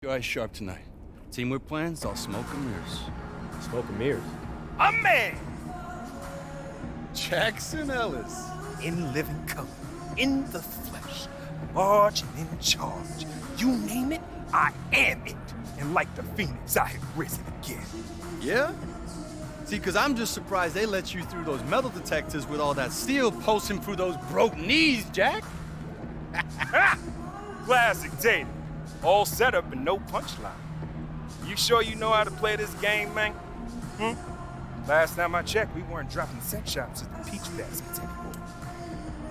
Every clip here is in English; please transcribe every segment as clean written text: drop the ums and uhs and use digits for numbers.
Your eyes sharp tonight. Team we're playing's all smoke and mirrors. Smoke and mirrors. A man! Jackson Ellis. In living color, in the flesh, large and in charge. You name it, I am it. And like the phoenix, I have risen again. Yeah? See, because I'm just surprised they let you through those metal detectors with all that steel pulsing through those broke knees, Jack. Classic Tatum. All set up and no punchline. You sure you know how to play this game, man? Last time I checked, we weren't dropping set shots at the peach baskets anymore.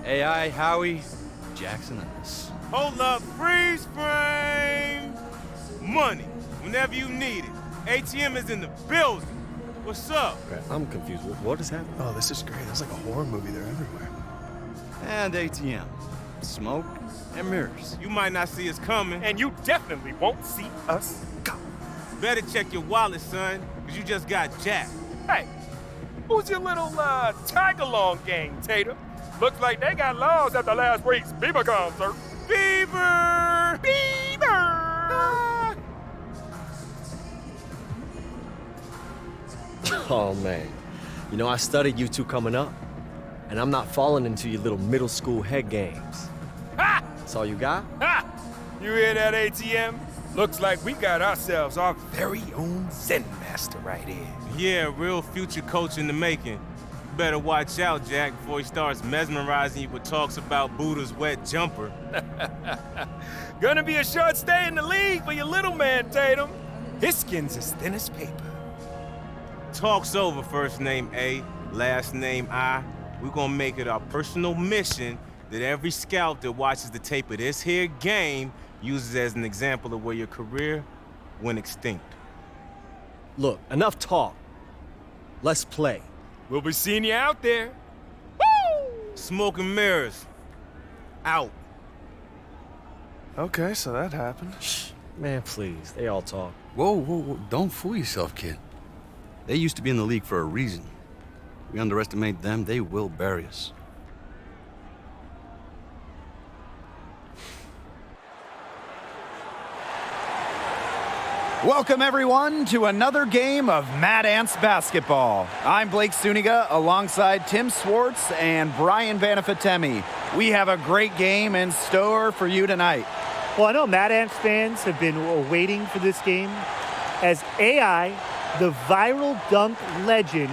AI, Howie, Jackson Ellis. Hold up, freeze frame! Money, whenever you need it. ATM is in the building. What's up? Okay, I'm confused. What is happening? Oh, this is great. It's like a horror movie. They're everywhere. And ATM. Smoke and mirrors. You might not see us coming, and you definitely won't see us go. Better check your wallet, son, because you just got jacked. Hey, who's your little tag-along gang, Tatum? Looks like they got laws after last week's Bieber concert. Bieber! Bieber! Oh, man. You know, I studied you two coming up, and I'm not falling into your little middle school head games. Ha! That's all you got? Ha! You hear that, ATM? Looks like we got ourselves our very own Zen master right here. Yeah, real future coach in the making. You better watch out, Jack, before he starts mesmerizing you with talks about Buddha's wet jumper. Gonna be a short stay in the league for your little man, Tatum. His skin's as thin as paper. Talk's over, first name A, last name I. We're gonna make it our personal mission that every scout that watches the tape of this here game uses as an example of where your career went extinct. Look, enough talk. Let's play. We'll be seeing you out there. Woo! Smoke and mirrors. Out. Okay, so that happened. Shh. Man, please. They all talk. Whoa. Don't fool yourself, kid. They used to be in the league for a reason. We underestimate them, they will bury us. Welcome, everyone, to another game of Mad Ants basketball. I'm Blake Suniga alongside Tim Swartz and Brian Vanafitemi. We have a great game in store for you tonight. Well, I know Mad Ants fans have been waiting for this game as AI, the viral dunk legend,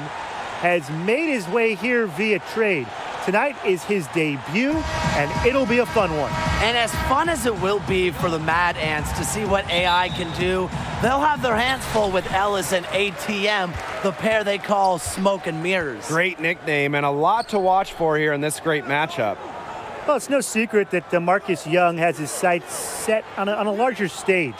has made his way here via trade. Tonight is his debut, and it'll be a fun one. And as fun as it will be for the Mad Ants to see what AI can do, they'll have their hands full with Ellis and ATM, the pair they call Smoke and Mirrors. Great nickname and a lot to watch for here in this great matchup. Well, it's no secret that Marcus Young has his sights set on a larger stage.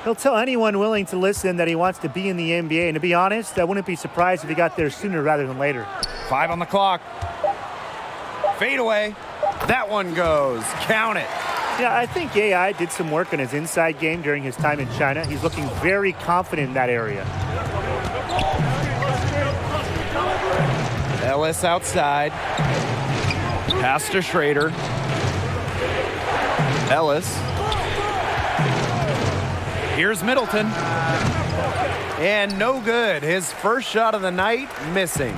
He'll tell anyone willing to listen that he wants to be in the NBA, and to be honest, I wouldn't be surprised if he got there sooner rather than later. 5 on the clock. Fade away. That one goes. Count it. Yeah, I think AI did some work on his inside game during his time in China. He's looking very confident in that area. Ellis outside. Pass to Schrader. Ellis. Here's Middleton. And no good. His first shot of the night missing.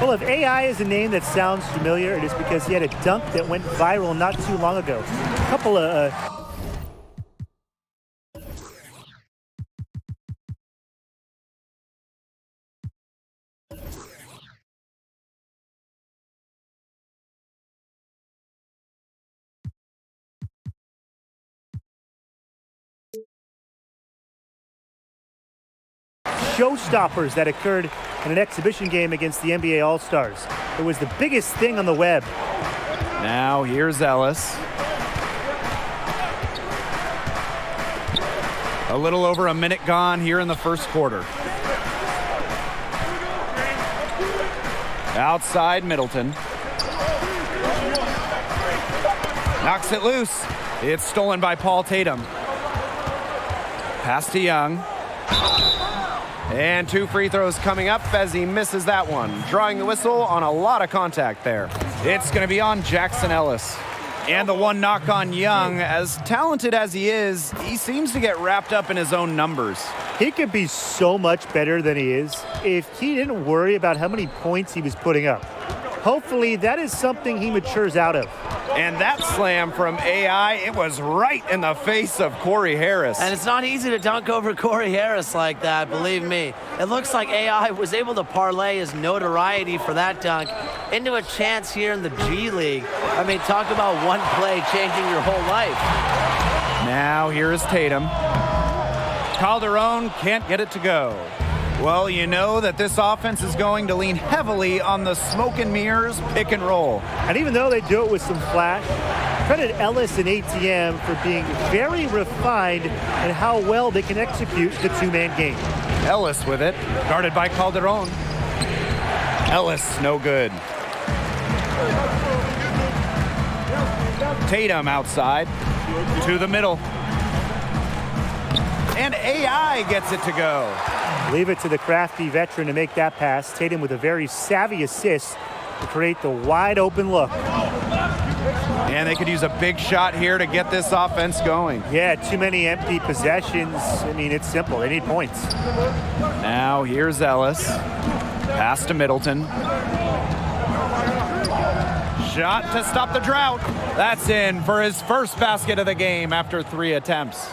Well, if AI is a name that sounds familiar, it is because he had a dunk that went viral not too long ago. A couple of... showstoppers that occurred in an exhibition game against the NBA All-Stars. It was the biggest thing on the web. Now here's Ellis. A little over a minute gone here in the first quarter. Outside Middleton. Knocks it loose. It's stolen by Paul Tatum. Pass to Young. And 2 free throws coming up as he misses that one. Drawing the whistle on a lot of contact there. It's going to be on Jackson Ellis. And the one knock on Young. As talented as he is, he seems to get wrapped up in his own numbers. He could be so much better than he is if he didn't worry about how many points he was putting up. Hopefully, that is something he matures out of. And that slam from AI, it was right in the face of Corey Harris. And it's not easy to dunk over Corey Harris like that, believe me. It looks like AI was able to parlay his notoriety for that dunk into a chance here in the G League. I mean, talk about one play changing your whole life. Now here is Tatum. Calderon can't get it to go. Well, you know that this offense is going to lean heavily on the smoke and mirrors pick and roll. And even though they do it with some flash, credit Ellis and ATM for being very refined in how well they can execute the two-man game. Ellis with it, guarded by Calderon. Ellis, no good. Tatum outside, to the middle. And AI gets it to go. Leave it to the crafty veteran to make that pass. Tatum with a very savvy assist to create the wide open look. And they could use a big shot here to get this offense going. Yeah, too many empty possessions. I mean, it's simple. They need points. Now here's Ellis. Pass to Middleton. Shot to stop the drought. That's in for his first basket of the game after 3 attempts.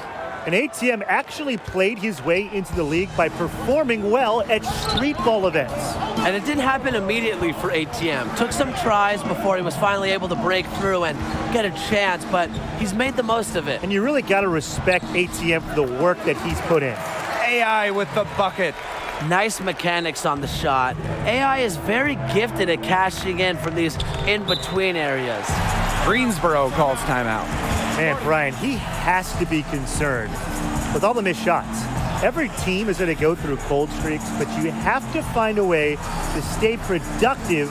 And ATM actually played his way into the league by performing well at street ball events. And it didn't happen immediately for ATM. Took some tries before he was finally able to break through and get a chance, but he's made the most of it. And you really got to respect ATM for the work that he's put in. AI with the bucket. Nice mechanics on the shot. AI is very gifted at cashing in from these in-between areas. Greensboro calls timeout. Man, Brian, he has to be concerned with all the missed shots. Every team is going to go through cold streaks, but you have to find a way to stay productive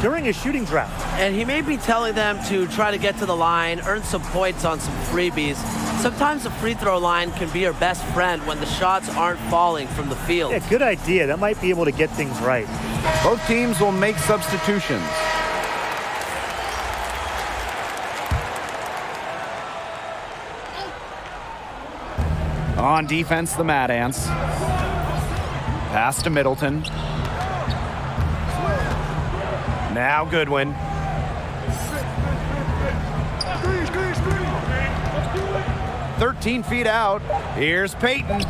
during a shooting drought. And he may be telling them to try to get to the line, earn some points on some freebies. Sometimes the free throw line can be your best friend when the shots aren't falling from the field. Yeah, good idea. That might be able to get things right. Both teams will make substitutions. On defense, the Mad Ants. Pass to Middleton. Now Goodwin. Screen. 13 feet out. Here's Peyton.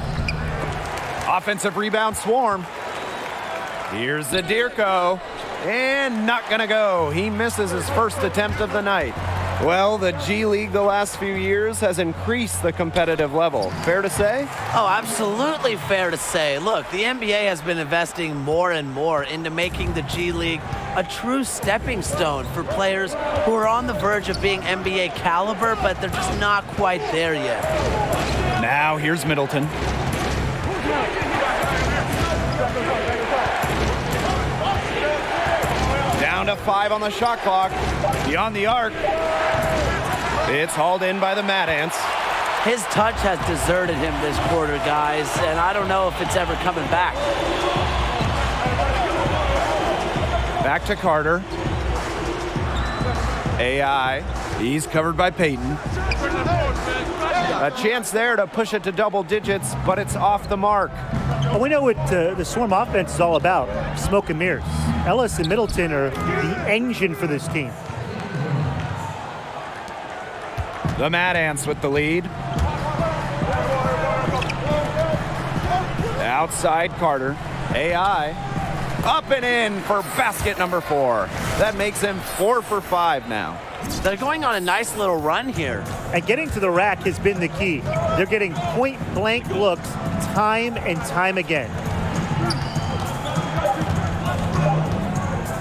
Offensive rebound swarm. Here's Zadirko. And not gonna go. He misses his first attempt of the night. Well, the G League the last few years has increased the competitive level. Fair to say? Oh, absolutely fair to say. Look, the NBA has been investing more and more into making the G League a true stepping stone for players who are on the verge of being NBA caliber, but they're just not quite there yet. Now here's Middleton. Down to 5 on the shot clock. Beyond the arc. It's hauled in by the Mad Ants. His touch has deserted him this quarter, guys, and I don't know if it's ever coming back. Back to Carter. AI. He's covered by Peyton. A chance there to push it to double digits, but it's off the mark. Well, we know what the Swarm offense is all about, smoke and mirrors. Ellis and Middleton are the engine for this team. The Mad Ants with the lead. Outside Carter. AI. Up and in for basket number 4. That makes him 4 for 5 now. They're going on a nice little run here. And getting to the rack has been the key. They're getting point-blank looks time and time again.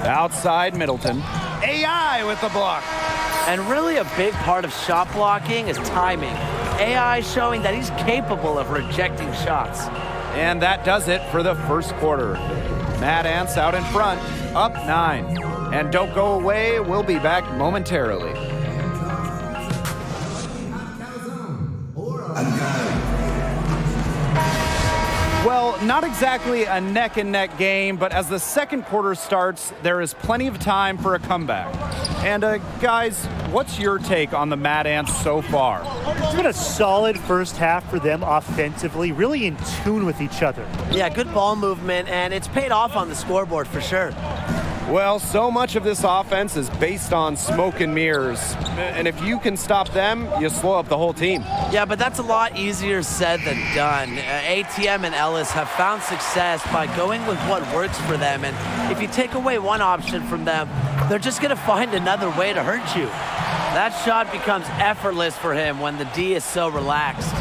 Outside Middleton. AI with the block. And really a big part of shot blocking is timing. AI showing that he's capable of rejecting shots. And that does it for the first quarter. Mad Ants out in front, up 9. And don't go away, we'll be back momentarily. Well, not exactly a neck-and-neck game, but as the second quarter starts, there is plenty of time for a comeback. And guys, what's your take on the Mad Ants so far? It's been a solid first half for them offensively, really in tune with each other. Yeah, good ball movement, and it's paid off on the scoreboard for sure. Well, so much of this offense is based on smoke and mirrors. And if you can stop them, you slow up the whole team. Yeah, but that's a lot easier said than done. ATM and Ellis have found success by going with what works for them. And if you take away one option from them, they're just going to find another way to hurt you. That shot becomes effortless for him when the D is so relaxed.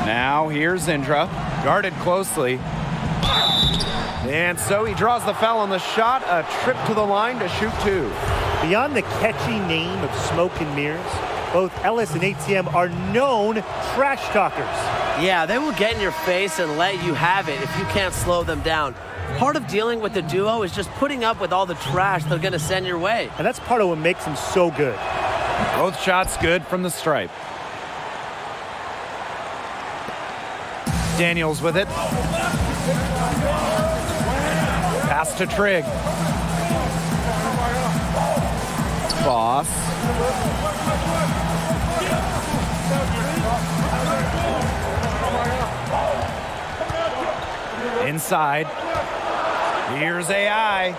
Now here's Indra, guarded closely. And so he draws the foul on the shot, a trip to the line to shoot two. Beyond the catchy name of Smoke and Mirrors, both Ellis and ATM are known trash talkers. Yeah, they will get in your face and let you have it if you can't slow them down. Part of dealing with the duo is just putting up with all the trash they're going to send your way. And that's part of what makes them so good. Both shots good from the stripe. Daniels with it. Pass to Trigg. Boss. Inside. Here's AI.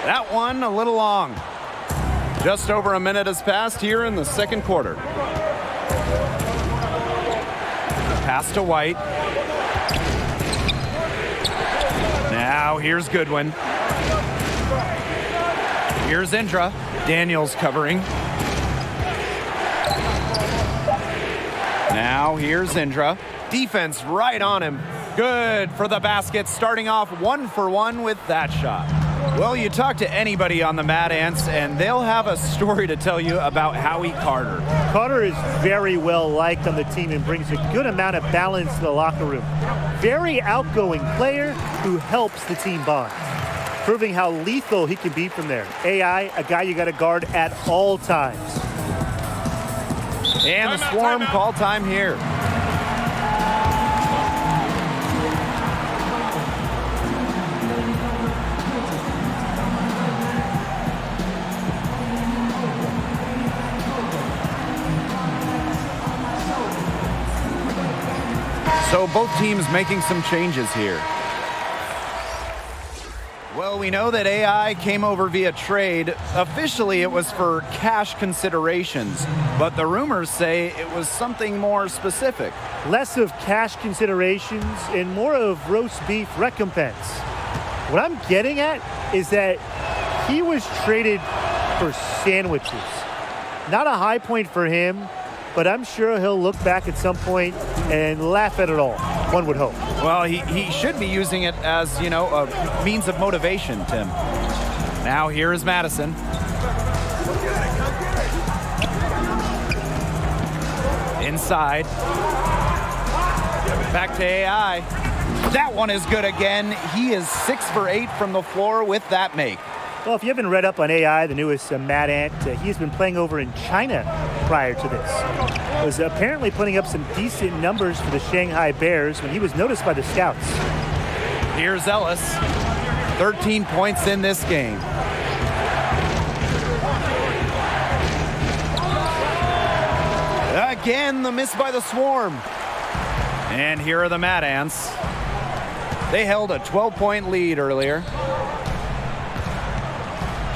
That one a little long. Just over a minute has passed here in the second quarter. Pass to White. Now here's Goodwin. Here's Indra. Daniels covering. Now here's Indra. Defense right on him. Good for the basket, starting off 1-for-1 with that shot. Well, you talk to anybody on the Mad Ants, and they'll have a story to tell you about Howie Carter. Carter is very well liked on the team and brings a good amount of balance to the locker room. Very outgoing player who helps the team bond, proving how lethal he can be from there. AI, a guy you got to guard at all times. And the Swarm call time here. So both teams making some changes here. Well, we know that AI came over via trade. Officially, it was for cash considerations, but the rumors say it was something more specific. Less of cash considerations and more of roast beef recompense. What I'm getting at is that he was traded for sandwiches. Not a high point for him, but I'm sure he'll look back at some point and laugh at it all, one would hope. Well, he should be using it as, you know, a means of motivation, Tim. Now here is Madison. Inside. Back to AI. That one is good again. He is 6 for 8 from the floor with that make. Well, if you haven't read up on AI, the newest Mad Ant, he's been playing over in China prior to this. Was apparently putting up some decent numbers for the Shanghai Bears when he was noticed by the scouts. Here's Ellis. 13 points in this game. Again, the miss by the Swarm. And here are the Mad Ants. They held a 12-point lead earlier.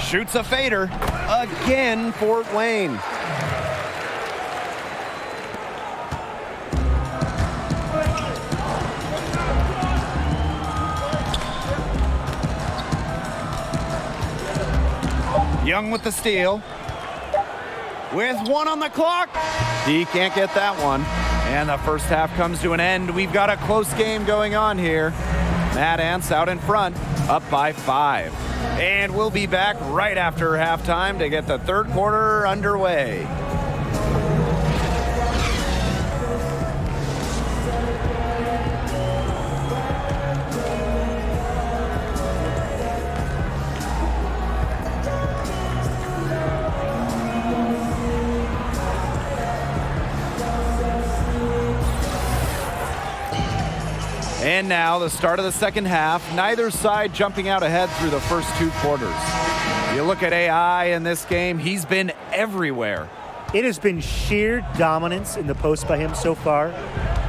Shoots a fader. Again, Fort Wayne. Young with the steal. With one on the clock. He can't get that one. And the first half comes to an end. We've got a close game going on here. Mad Ants out in front, up by 5. And we'll be back right after halftime to get the third quarter underway. And now the start of the second half. Neither side jumping out ahead through the first 2 quarters. You look at AI in this game, he's been everywhere. It has been sheer dominance in the post by him so far,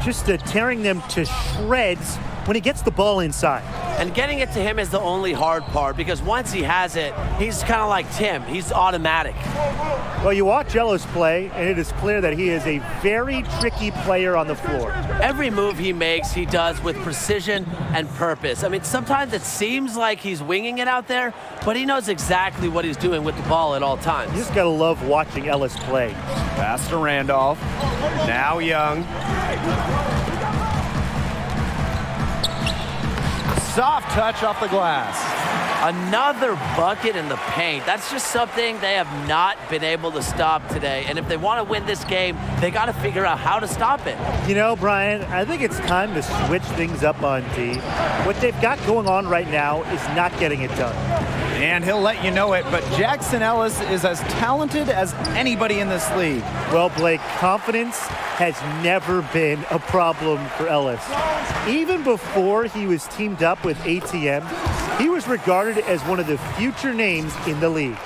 just tearing them to shreds when he gets the ball inside. And getting it to him is the only hard part, because once he has it, he's kind of like Tim. He's automatic. Well, you watch Ellis play, and it is clear that he is a very tricky player on the floor. Every move he makes, he does with precision and purpose. I mean, sometimes it seems like he's winging it out there, but he knows exactly what he's doing with the ball at all times. You just got to love watching Ellis play. Pass to Randolph. Now Young. Soft touch off the glass. Another bucket in the paint. That's just something they have not been able to stop today. And if they want to win this game, they got to figure out how to stop it. You know, Brian, I think it's time to switch things up on D. What they've got going on right now is not getting it done. And he'll let you know it, but Jackson Ellis is as talented as anybody in this league. Well, Blake, confidence has never been a problem for Ellis. Even before he was teamed up with ATM, he was regarded as one of the future names in the league.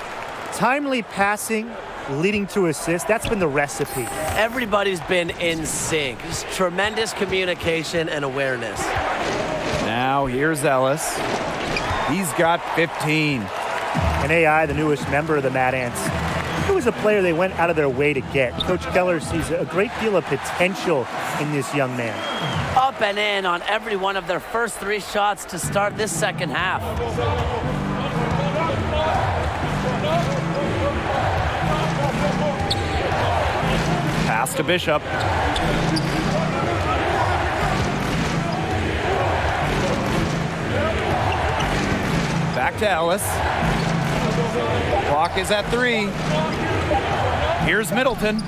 Timely passing, leading to assists, that's been the recipe. Everybody's been in sync. Just tremendous communication and awareness. Now here's Ellis. He's got 15. And AI, the newest member of the Mad Ants, he was a player they went out of their way to get. Coach Keller sees a great deal of potential in this young man. Up and in on every one of their first 3 shots to start this second half. Pass to Bishop. Back to Ellis. Clock is at 3. Here's Middleton.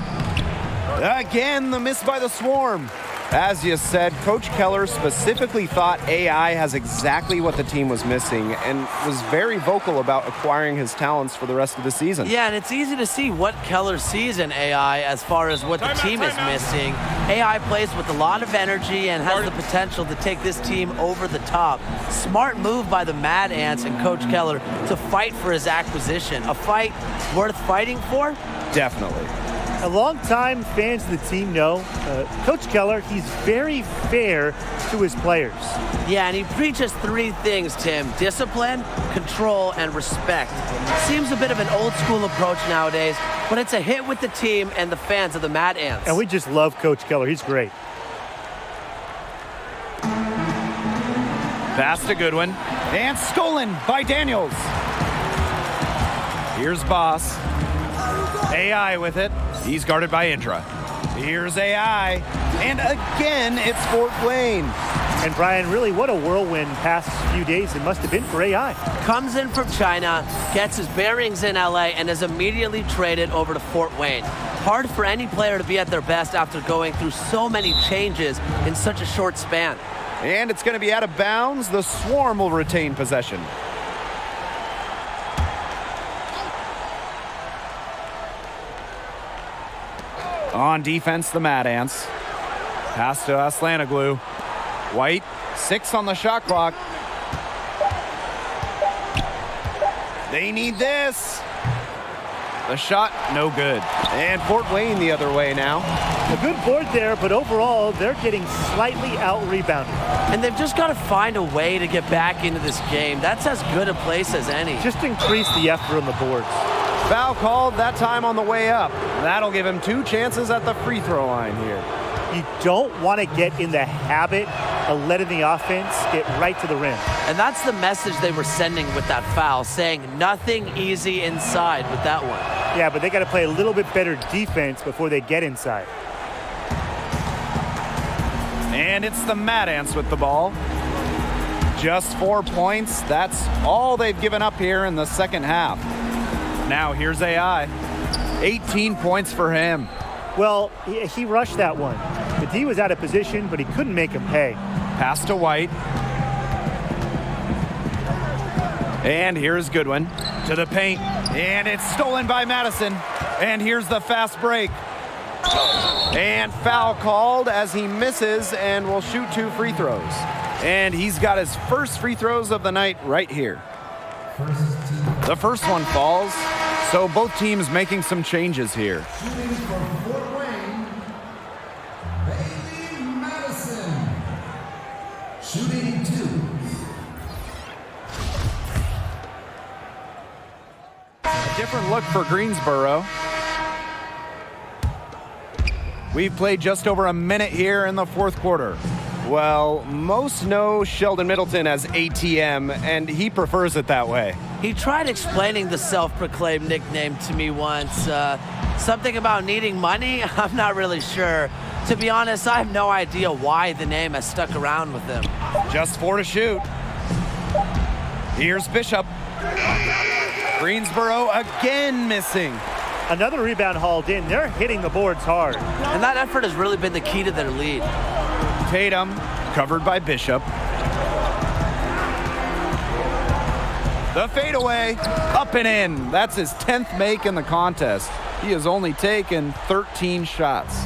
Again, the miss by the Swarm. As you said, Coach Keller specifically thought AI has exactly what the team was missing and was very vocal about acquiring his talents for the rest of the season. Yeah, and it's easy to see what Keller sees in AI as far as what the team is missing. AI plays with a lot of energy and has the potential to take this team over the top. Smart move by the Mad Ants and Coach Keller to fight for his acquisition. A fight worth fighting for? Definitely. A long-time fans of the team know Coach Keller, he's very fair to his players. Yeah, and he preaches 3 things, Tim. Discipline, control, and respect. Seems a bit of an old-school approach nowadays, but it's a hit with the team and the fans of the Mad Ants. And we just love Coach Keller. He's great. Pass to Goodwin. And stolen by Daniels. Here's Boss. AI with it. He's guarded by Indra. Here's AI. And again, it's Fort Wayne. And Brian, really, what a whirlwind past few days it must have been for AI. Comes in from China, gets his bearings in LA, and is immediately traded over to Fort Wayne. Hard for any player to be at their best after going through so many changes in such a short span. And it's going to be out of bounds. The Swarm will retain possession. On defense, the Mad Ants. Pass to Aslanoglu. White, 6 on the shot clock. They need this. The shot, no good. And Fort Wayne the other way now. A good board there, but overall, they're getting slightly out-rebounded. And they've just got to find a way to get back into this game. That's as good a place as any. Just increase the effort on the boards. Foul called that time on the way up. That'll give him 2 chances at the free throw line here. You don't want to get in the habit of letting the offense get right to the rim. And that's the message they were sending with that foul, saying nothing easy inside with that one. Yeah, but they got to play a little bit better defense before they get inside. And it's the Mad Ants with the ball. Just 4 points. That's all they've given up here in the second half. Now here's AI. 18 points for him. Well, he rushed that one. The D was out of position, but he couldn't make him pay. Pass to White. And here's Goodwin to the paint. And it's stolen by Madison. And here's the fast break. And foul called as he misses and will shoot 2 free throws. And he's got his first free throws of the night right here. The first one falls, so both teams making some changes here. Shooting from Fort Wayne, Bailey Madison. Shooting 2. A different look for Greensboro. We've played just over a minute here in the fourth quarter. Well, most know Sheldon Middleton as ATM, and he prefers it that way. He tried explaining the self-proclaimed nickname to me once. Something about needing money? I'm not really sure. To be honest, I have no idea why the name has stuck around with him. Just 4 to shoot. Here's Bishop. Greensboro again missing. Another rebound hauled in. They're hitting the boards hard. And that effort has really been the key to their lead. Tatum, covered by Bishop. The fadeaway, up and in. That's his 10th make in the contest. He has only taken 13 shots.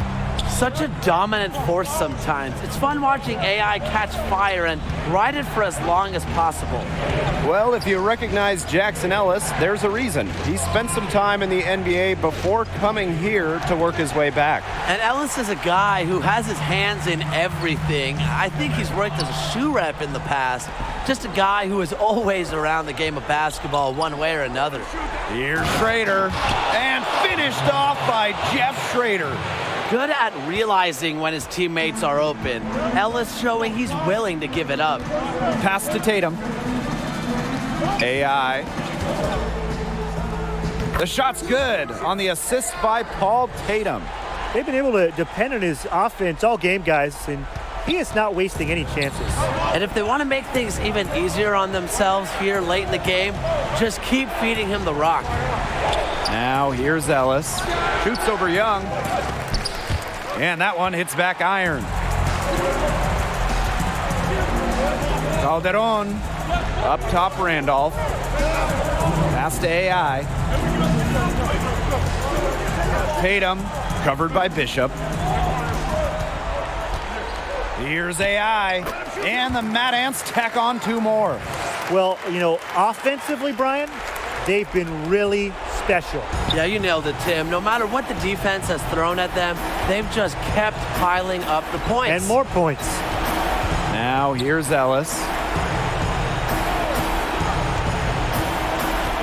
Such a dominant force sometimes. It's fun watching AI catch fire and ride it for as long as possible. Well, if you recognize Jackson Ellis, there's a reason. He spent some time in the NBA before coming here to work his way back. And Ellis is a guy who has his hands in everything. I think he's worked as a shoe rep in the past. Just a guy who is always around the game of basketball one way or another. Here's Schrader, and finished off by Jeff Schrader. Good at realizing when his teammates are open. Ellis showing he's willing to give it up. Pass to Tatum. AI. The shot's good on the assist by Paul Tatum. They've been able to depend on his offense all game, guys, and he is not wasting any chances. And if they want to make things even easier on themselves here late in the game, just keep feeding him the rock. Now here's Ellis. Shoots over Young. And that one hits back iron. Calderon. Up top, Randolph. Pass to AI. Tatum, covered by Bishop. Here's AI. And the Mad Ants tack on 2 more. Well, you know, offensively, Brian, they've been really special. Yeah, you nailed it, Tim. No matter what the defense has thrown at them, they've just kept piling up the points. And more points. Now here's Ellis.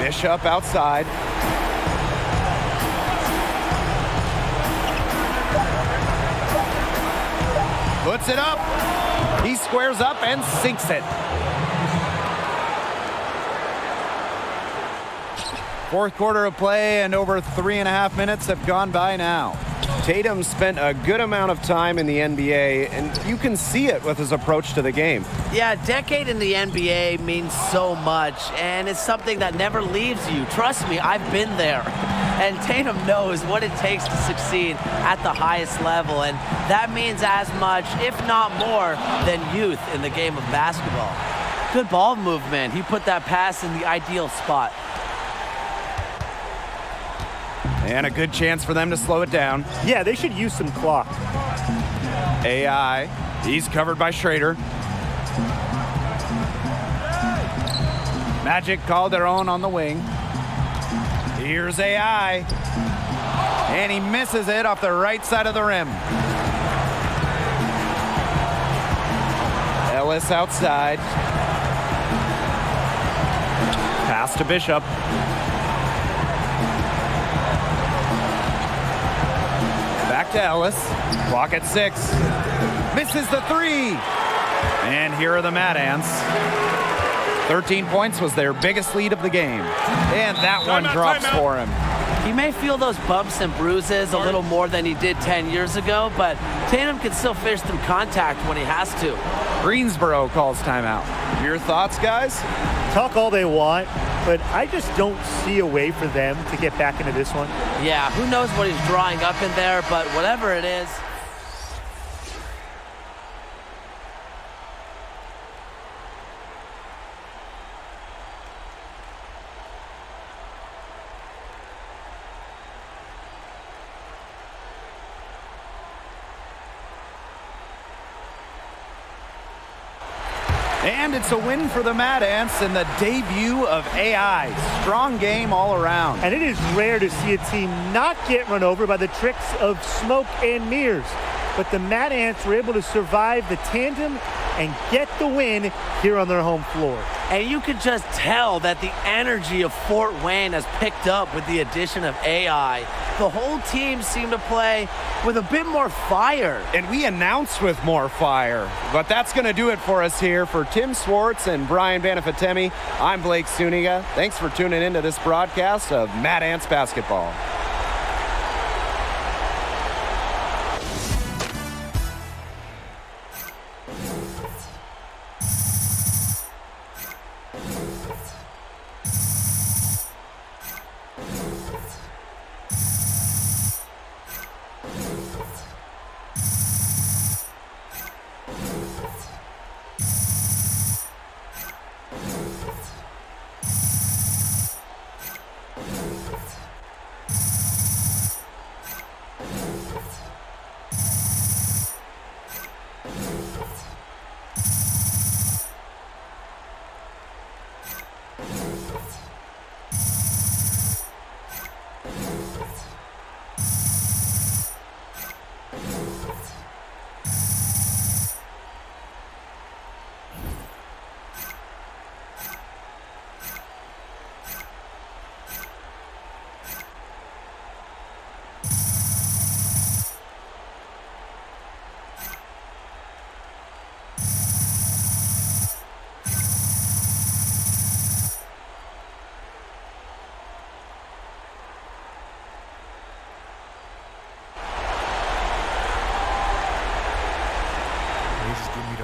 Bishop outside. Puts it up. He squares up and sinks it. Fourth quarter of play and over 3.5 minutes have gone by now. Tatum spent a good amount of time in the NBA, and you can see it with his approach to the game. Yeah, a decade in the NBA means so much, and it's something that never leaves you. Trust me, I've been there. And Tatum knows what it takes to succeed at the highest level, and that means as much, if not more, than youth in the game of basketball. Good ball movement. He put that pass in the ideal spot. And a good chance for them to slow it down. Yeah, they should use some clock. AI, he's covered by Schrader. Magic Calderon on the wing. Here's AI. And he misses it off the right side of the rim. Ellis outside. Pass to Bishop. Back to Ellis. Clock at 6. Misses the 3. And here are the Mad Ants. 13 points was their biggest lead of the game. And that one drops for him. He may feel those bumps and bruises a little more than he did 10 years ago, but Tatum can still fish through contact when he has to. Greensboro calls timeout. Your thoughts, guys? Talk all they want, but I just don't see a way for them to get back into this one. Yeah, who knows what he's drawing up in there, but whatever it is. And it's a win for the Mad Ants in the debut of AI. Strong game all around. And it is rare to see a team not get run over by the tricks of smoke and mirrors. But the Mad Ants were able to survive the tandem and get the win here on their home floor. And you could just tell that the energy of Fort Wayne has picked up with the addition of AI. The whole team seemed to play with a bit more fire. And we announced with more fire. But that's going to do it for us here. For Tim Swartz and Brian Banafitemi, I'm Blake Suniga. Thanks for tuning into this broadcast of Mad Ants Basketball.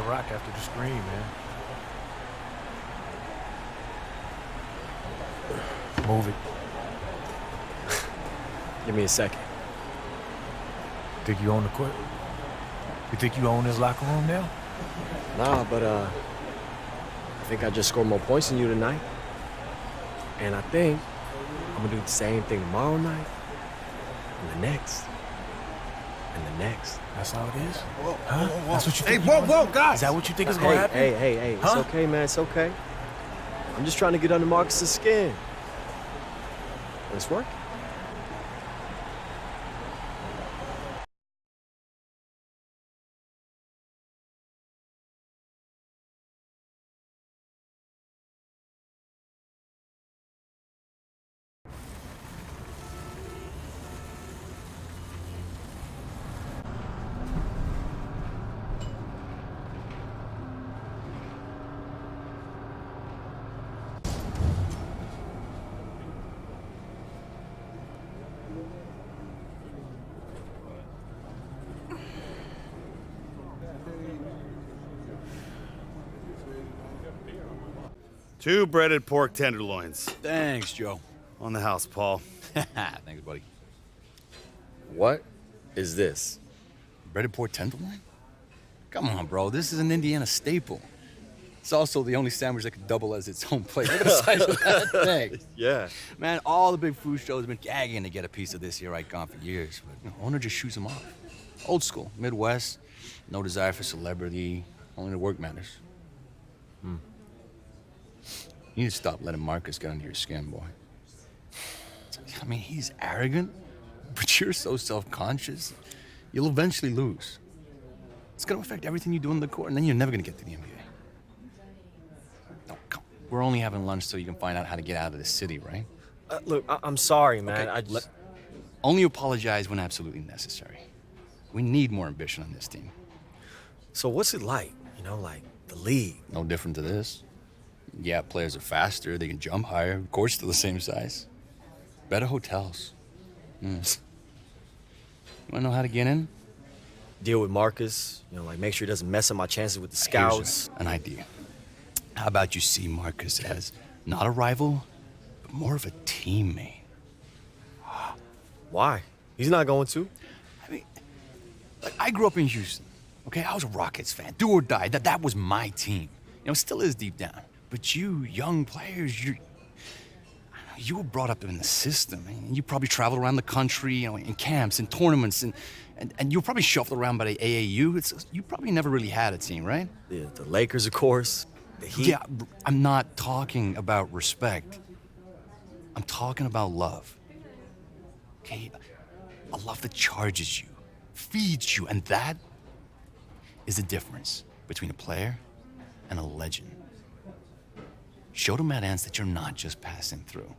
Rock after the screen, man. Move it. Give me a second. Think you own the court? You think you own this locker room now? Nah, but I think I just scored more points than you tonight. And I think I'm gonna do the same thing tomorrow night, and the next, and the next. That's how it is? Whoa, huh? whoa, whoa. That's what you Hey, think? whoa, guys! Is that what you think is gonna happen? Hey, Huh? it's okay, man, it's okay. I'm just trying to get under Marcus's skin. And it's working. Two breaded pork tenderloins. Thanks, Joe. On the house, Paul. Thanks, buddy. What is this? Breaded pork tenderloin? Come on, bro. This is an Indiana staple. It's also the only sandwich that can double as its own plate. Look at the size of that thing. Yeah. Man, all the big food shows have been gagging to get a piece of this here icon for years. But owner just shoots them off. Old school, Midwest, no desire for celebrity, only the work matters. You need to stop letting Marcus get under your skin, boy. I mean, he's arrogant, but you're so self-conscious, you'll eventually lose. It's gonna affect everything you do on the court, and then you're never gonna get to the NBA. No, come. We're only having lunch so you can find out how to get out of the city, right? Look, I'm sorry, man. Okay, only apologize when absolutely necessary. We need more ambition on this team. So what's it like? You know, like the league? No different to this. Yeah, players are faster, they can jump higher, court's still the same size. Better hotels. You wanna know how to get in? Deal with Marcus. You know, like make sure he doesn't mess up my chances with the scouts. Here's an idea. How about you see Marcus as not a rival, but more of a teammate? Why? He's not going to. I mean, like, I grew up in Houston, okay? I was a Rockets fan, do or die. That was my team. You know, it still is deep down. But you, young players, you were brought up in the system. And you probably traveled around the country, you know, in camps and tournaments, and you were probably shuffled around by the AAU. You probably never really had a team, right? The Lakers, of course. The Heat? Yeah, I'm not talking about respect. I'm talking about love. Okay? A love that charges you, feeds you, and that is the difference between a player and a legend. Show to Mad Ants that you're not just passing through.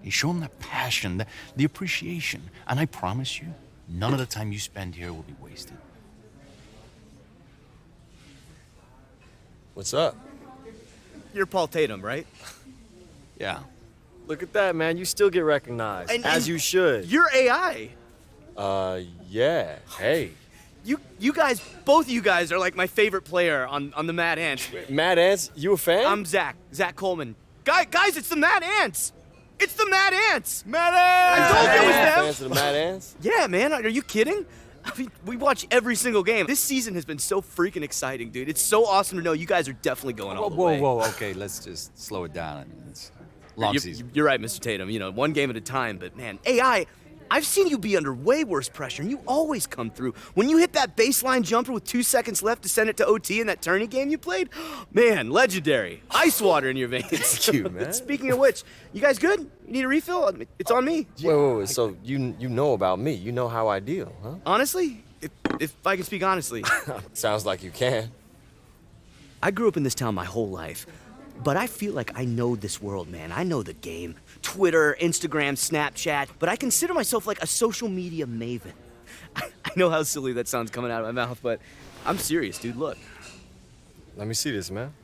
You show them that passion, the appreciation, and I promise you, none of the time you spend here will be wasted. What's up? You're Paul Tatum, right? Yeah. Look at that, man. You still get recognized, as you should. You're AI. Yeah. Hey. You guys, both of you guys are like my favorite player on the Mad Ants. Mad Ants? You a fan? I'm Zach Coleman. Guys, it's the Mad Ants. It's the Mad Ants. Mad Ants! I told you it was them. Fans of the Mad Ants? Yeah, man. Are you kidding? I mean, we watch every single game. This season has been so freaking exciting, dude. It's so awesome to know you guys are definitely going all the way. Whoa, okay, let's just slow it down. I mean, it's long season. You're right, Mr. Tatum. You know, one game at a time. But man, AI, I've seen you be under way worse pressure, and you always come through. When you hit that baseline jumper with 2 seconds left to send it to OT in that tourney game you played, man, legendary. Ice water in your veins. Thank you, man. Speaking of which, you guys good? You need a refill? It's on me. Wait. So you know about me. You know how I deal, huh? Honestly, if I can speak honestly, Sounds like you can. I grew up in this town my whole life, but I feel like I know this world, man. I know the game. Twitter, Instagram, Snapchat, but I consider myself like a social media maven. I know how silly that sounds coming out of my mouth, but I'm serious, dude. Look. Let me see this, man.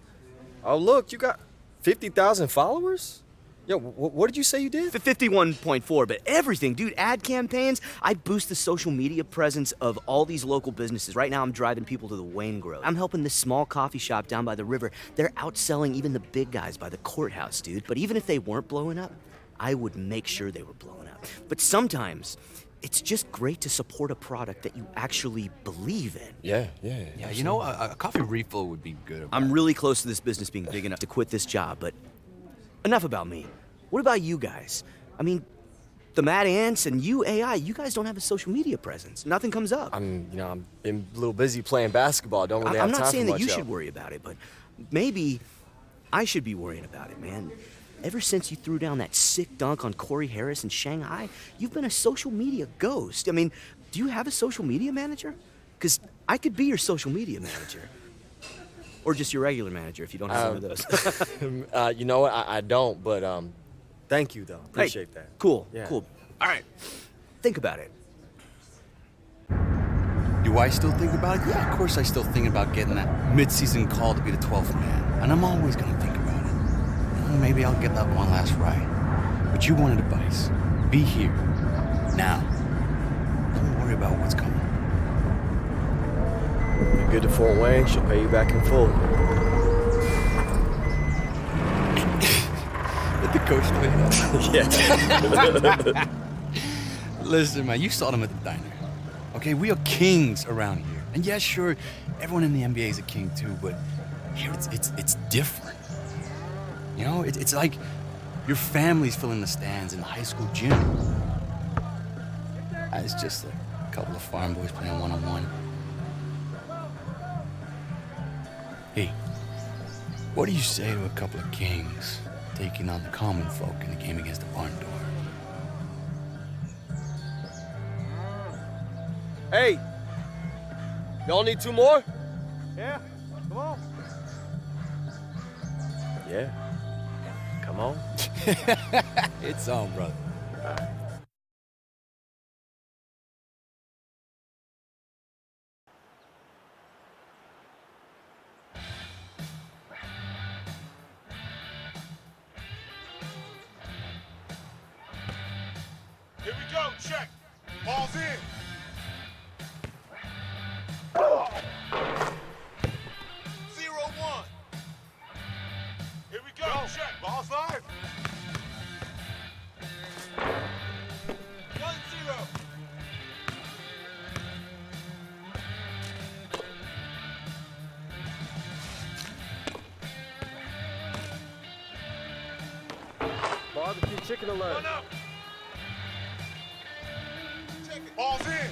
Oh, look, you got 50,000 followers? Yo, what did you say you did? 51.4, but everything, dude. Ad campaigns. I boost the social media presence of all these local businesses. Right now, I'm driving people to the Wayne Grove. I'm helping this small coffee shop down by the river. They're outselling even the big guys by the courthouse, dude. But even if they weren't blowing up, I would make sure they were blowing up. But sometimes, it's just great to support a product that you actually believe in. Yeah. Yeah, you know, a coffee refill would be good. I'm really close to this business being big enough to quit this job, but enough about me. What about you guys? I mean, the Mad Ants and you, AI, you guys don't have a social media presence. Nothing comes up. I'm been a little busy playing basketball. I don't really have I'm time not for saying that much you else. should worry about it, but maybe I should be worrying about it, man. Ever since you threw down that sick dunk on Corey Harris in Shanghai, you've been a social media ghost. I mean, do you have a social media manager? Because I could be your social media manager. Or just your regular manager if you don't have one of those. You know what? I don't, but thank you though. Appreciate that. Cool, Yeah. cool. All right, think about it. Do I still think about it? Yeah, of course I still think about getting that mid-season call to be the 12th man. And I'm always gonna think about it. You know, maybe I'll get that one last ride. But you wanted advice. Be here. Now. Don't worry about what's coming. You're good to Fort Wayne. She'll pay you back in full. Let the coach know that. Yeah. Listen, man, you saw them at the diner. Okay, we are kings around here. And yeah, sure, everyone in the NBA is a king too, but here it's different. You know, it's like your family's filling the stands in the high school gym. It's just a couple of farm boys playing one-on-one. Hey, what do you say to a couple of kings taking on the common folk in the game against the barn door? Hey, y'all need 2 more? Yeah, come on. Yeah. Come on. It's on, brother. Here we go, check. Ball's in. Zero, one. Here we go, check. Ball's live. 1-0. Barbecue chicken alert. One up. Check it. Ball's in.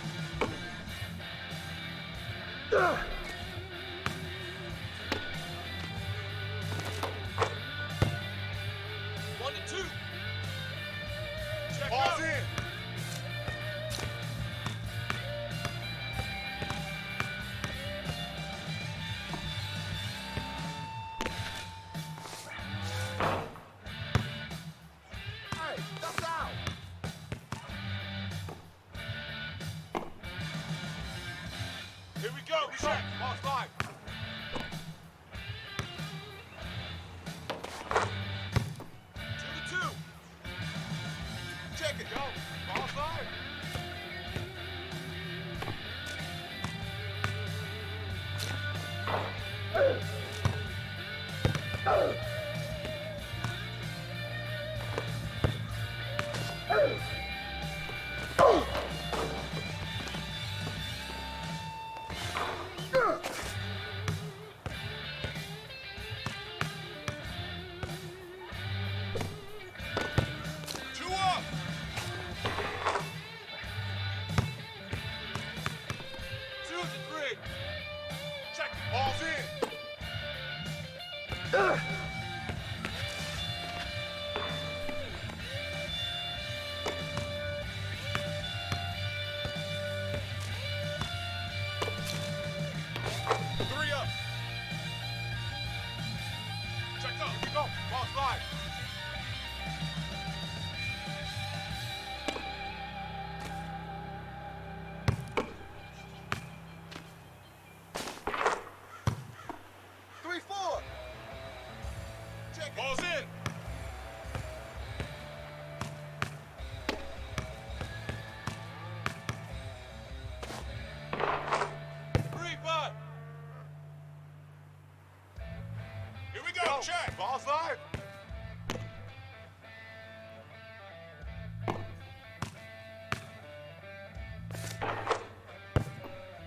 Check. Ball's live.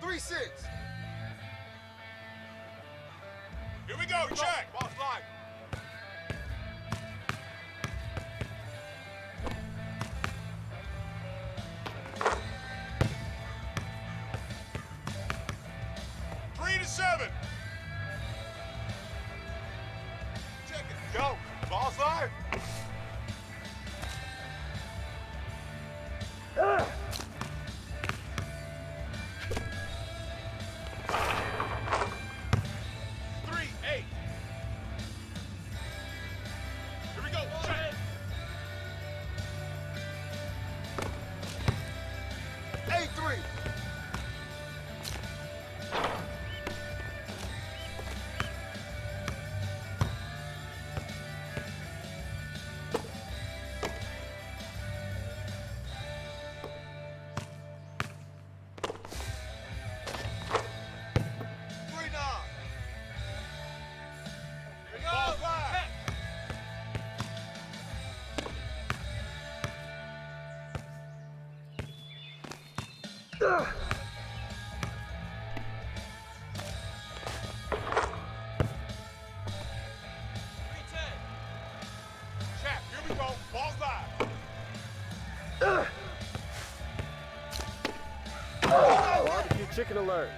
Three, 6. Here we go. Check. Ball's live. Three to 7. Go. Ball's live. Three, 8. Here we go. Check. 8-3. Check. Here we go. Ball's live. Barbecue chicken alert.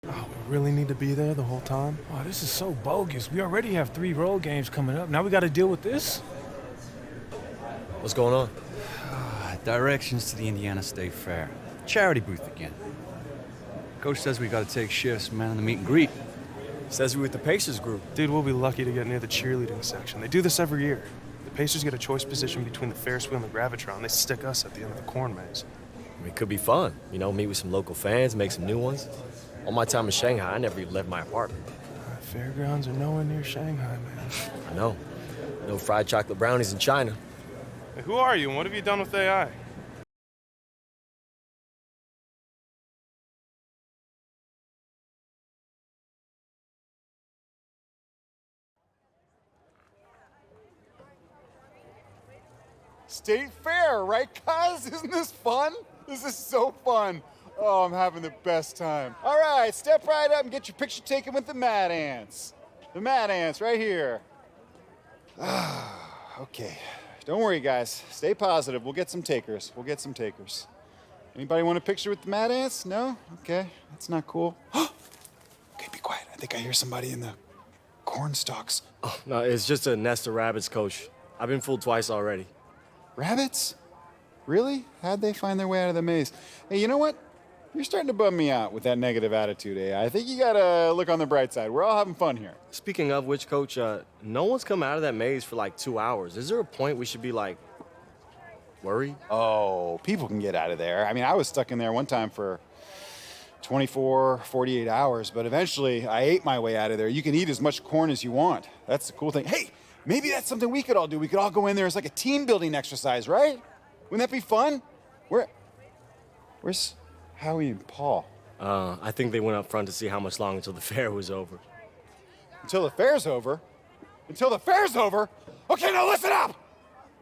Oh, we really need to be there the whole time? Oh, this is so bogus. We already have 3 road games coming up. Now we got to deal with this? What's going on? Directions to the Indiana State Fair. Charity booth again. Coach says we got to take shifts, man, in the meet and greet. Says we with the Pacers group. Dude, we'll be lucky to get near the cheerleading section. They do this every year. The Pacers get a choice position between the Ferris wheel and the Gravitron. They stick us at the end of the corn maze. I mean, it could be fun. You know, meet with some local fans, make some new ones. All my time in Shanghai, I never even left my apartment. Fairgrounds are nowhere near Shanghai, man. I know. No fried chocolate brownies in China. Hey, who are you and what have you done with AI? State Fair, right, cuz? Isn't this fun? This is so fun. Oh, I'm having the best time. All right, step right up and get your picture taken with the Mad Ants. The Mad Ants right here. Okay. Don't worry, guys. Stay positive. We'll get some takers. We'll get some takers. Anybody want a picture with the Mad Ants? No? Okay. That's not cool. Okay, be quiet. I think I hear somebody in the corn stalks. Oh, no, it's just a nest of rabbits, Coach. I've been fooled twice already. Rabbits? Really? How'd they find their way out of the maze? Hey, you know what? You're starting to bum me out with that negative attitude, eh? I think you gotta look on the bright side. We're all having fun here. Speaking of which, Coach, no one's come out of that maze for like 2 hours. Is there a point we should be like, worried? Oh, people can get out of there. I mean, I was stuck in there one time for 24, 48 hours, but eventually I ate my way out of there. You can eat as much corn as you want. That's the cool thing. Hey, maybe that's something we could all do. We could all go in there as like a team building exercise, right? Wouldn't that be fun? Where's Howie and Paul? I think they went up front to see how much longer until the fair was over. Until the fair's over? Until the fair's over? Okay, now listen up!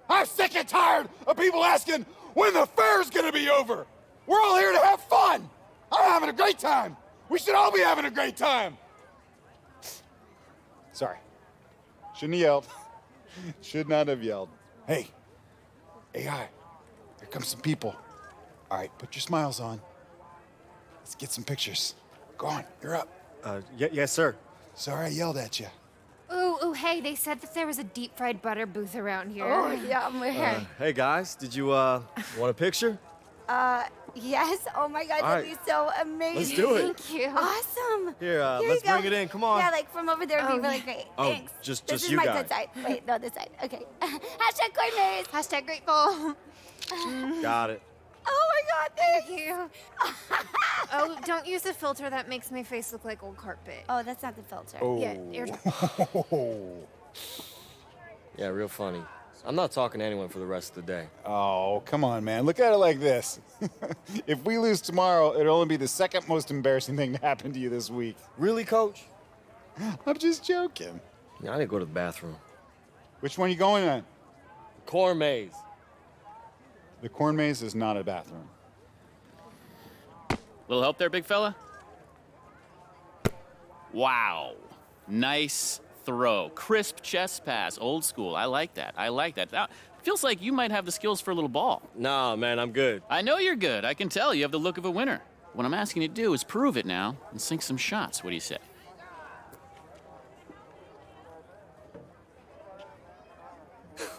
I'm sick and tired of people asking when the fair's gonna be over! We're all here to have fun! I'm having a great time! We should all be having a great time! Sorry. Shouldn't have yelled. Should not have yelled. Hey, AI, here come some people. All right, put your smiles on. Let's get some pictures. Go on, you're up. Yes, sir. Sorry I yelled at you. Ooh, hey, they said that there was a deep fried butter booth around here. Oh, yeah, we're Hey, guys, did you want a picture? yes. Oh my God, All that'd right. be so amazing. Let's do it. Thank you. Awesome. Here, you let's go. bring it in. Come on. Yeah, like from over there would be really great. Oh, Thanks. just this is you my guys. good side. Wait, no, this side. Okay. Hashtag corn maze. Hashtag grateful. Got it. Oh my God, Thank you. Oh, don't use the filter. That makes my face look like old carpet. Oh, that's not the filter. Oh. Yeah, you're... Yeah, real funny. I'm not talking to anyone for the rest of the day. Oh, come on, man. Look at it like this. If we lose tomorrow, it'll only be the second most embarrassing thing to happen to you this week. Really, Coach? I'm just joking. Yeah, I need to go to the bathroom. Which one are you going on? Corn maze. The corn maze is not a bathroom. Little help there, big fella? Wow. Nice throw. Crisp chest pass. Old school. I like that. I like that. Now, feels like you might have the skills for a little ball. Nah, man, I'm good. I know you're good. I can tell you have the look of a winner. What I'm asking you to do is prove it now and sink some shots. What do you say?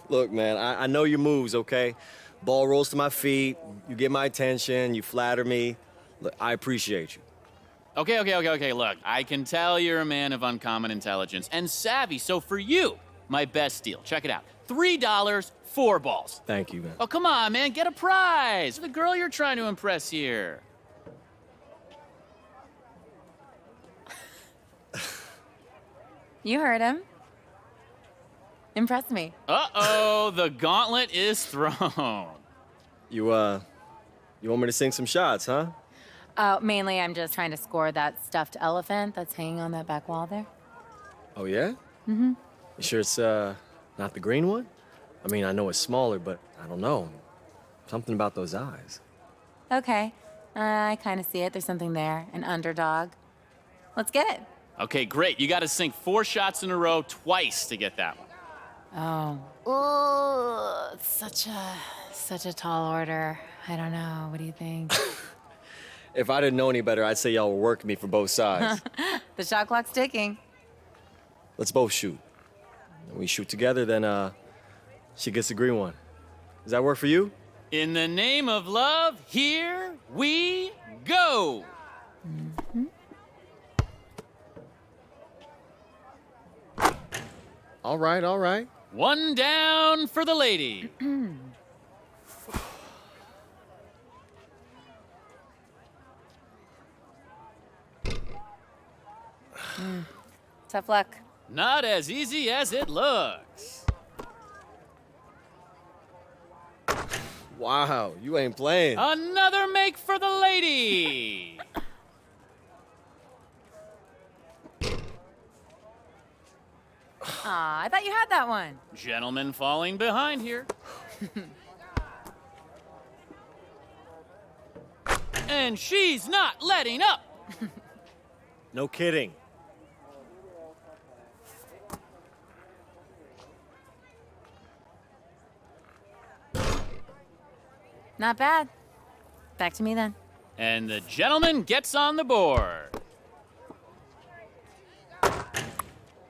Look, man, I know your moves, okay? Ball rolls to my feet, you get my attention, you flatter me. Look, I appreciate you. Okay. Look, I can tell you're a man of uncommon intelligence and savvy. So for you, my best deal. Check it out. $3, 4 balls. Thank you, man. Oh, come on, man. Get a prize. For the girl you're trying to impress here. You heard him. Impress me. Uh-oh, the gauntlet is thrown. You want me to sing some shots, huh? Mainly, I'm just trying to score that stuffed elephant that's hanging on that back wall there. Oh, yeah? Mm-hmm. You sure it's, not the green one? I mean, I know it's smaller, but I don't know. Something about those eyes. Okay. I kind of see it. There's something there. An underdog. Let's get it. Okay, great. You got to sink 4 shots in a row twice to get that one. Oh. Ooh, it's such a tall order. I don't know. What do you think? If I didn't know any better, I'd say y'all were working me for both sides. The shot clock's ticking. Let's both shoot. When we shoot together, then, she gets the green one. Does that work for you? In the name of love, here we go. Mm-hmm. All right. 1 down for the lady. Tough luck. Not as easy as it looks. Wow, you ain't playing. Another make for the lady. Aw, I thought you had that one. Gentleman falling behind here. And she's not letting up. No kidding. Not bad. Back to me then. And the gentleman gets on the board.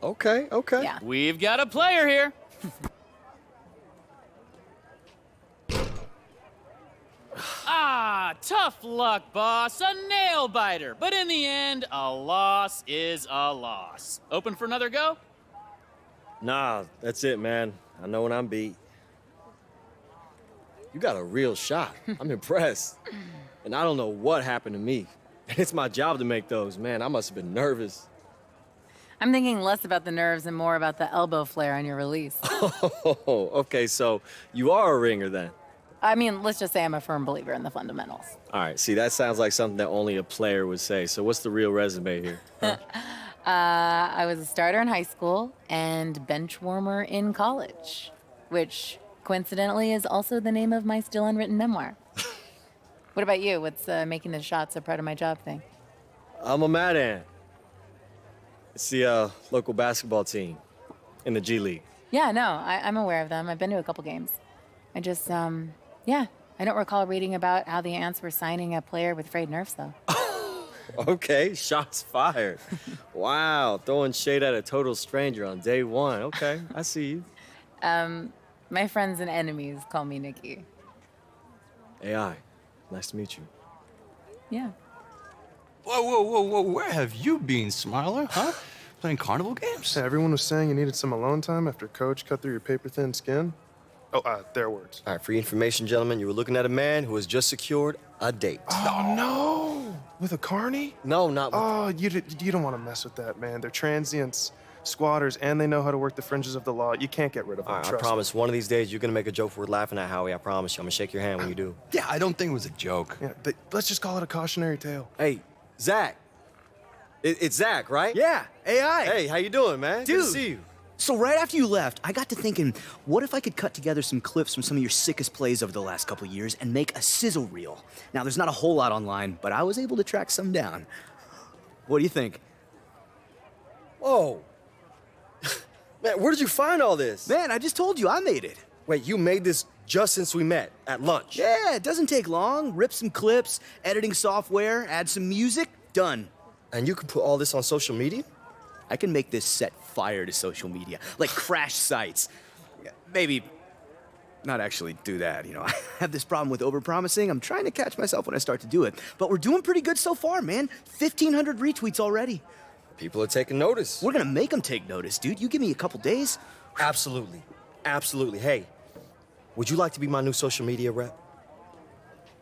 Okay. Yeah. We've got a player here. Tough luck, boss. A nail biter. But in the end, a loss is a loss. Open for another go? Nah, that's it, man. I know when I'm beat. You got a real shot. I'm impressed. And I don't know what happened to me. It's my job to make those. Man, I must have been nervous. I'm thinking less about the nerves and more about the elbow flare on your release. Oh, okay, so you are a ringer then. I mean, let's just say I'm a firm believer in the fundamentals. All right, see, that sounds like something that only a player would say. So what's the real resume here? Huh? I was a starter in high school and bench warmer in college, which coincidentally is also the name of my still unwritten memoir. What about you? What's making the shots a part of my job thing? I'm a Mad Ant. It's the local basketball team in the G League. Yeah, no, I'm aware of them. I've been to a couple games. I just, yeah, I don't recall reading about how the Ants were signing a player with frayed nerves, though. Okay, shots fired. Wow, throwing shade at a total stranger on day one. Okay, I see you. My friends and enemies call me Nikki. AI, nice to meet you. Yeah. Whoa, where have you been, Smiler, huh? Playing carnival games? Everyone was saying you needed some alone time after Coach cut through your paper-thin skin. Oh, their words. All right, for your information, gentlemen, you were looking at a man who has just secured a date. Oh, no! With a carny? No, not with... Oh, you don't want to mess with that, man. They're transients, squatters, and they know how to work the fringes of the law. You can't get rid of them, All right, I trust promise, one of these days you're gonna make a joke worth laughing at, Howie. I promise you. I'm gonna shake your hand when you do. Yeah, I don't think it was a joke. me. Yeah, let's just call it a cautionary tale. Hey, Zach. It's Zach, right? Yeah, AI. Hey, how you doing, man? Dude. Good to see you. So right after you left, I got to thinking, what if I could cut together some clips from some of your sickest plays over the last couple years and make a sizzle reel? Now, there's not a whole lot online, but I was able to track some down. What do you think? Whoa. Man, where did you find all this? Man, I just told you I made it. Wait, you made this just since we met at lunch? Yeah, it doesn't take long. Rip some clips, editing software, add some music, done. And you can put all this on social media? I can make this set fire to social media, like crash sites. Maybe not actually do that, you know. I have this problem with overpromising. I'm trying to catch myself when I start to do it. But we're doing pretty good so far, man. 1,500 retweets already. People are taking notice. We're gonna make them take notice, dude. You give me a couple days. Absolutely. Absolutely. Hey, would you like to be my new social media rep?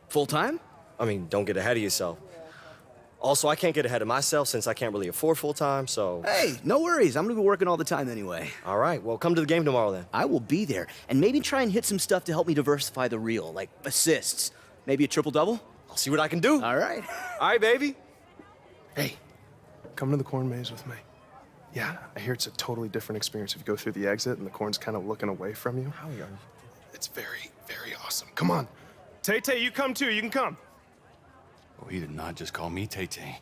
Full time? I mean, don't get ahead of yourself. Also, I can't get ahead of myself since I can't really afford full time, so... Hey, no worries. I'm gonna be working all the time anyway. All right, well, come to the game tomorrow then. I will be there, and maybe try and hit some stuff to help me diversify the reel, like assists. Maybe a triple-double? I'll see what I can do. All right. All right, baby. Hey, come to the corn maze with me. Yeah, I hear it's a totally different experience if you go through the exit and the corn's kind of looking away from you. How are you? It's very, very awesome. Come on. Tay-Tay, you come too. You can come. Oh, he did not just call me Tay-Tay.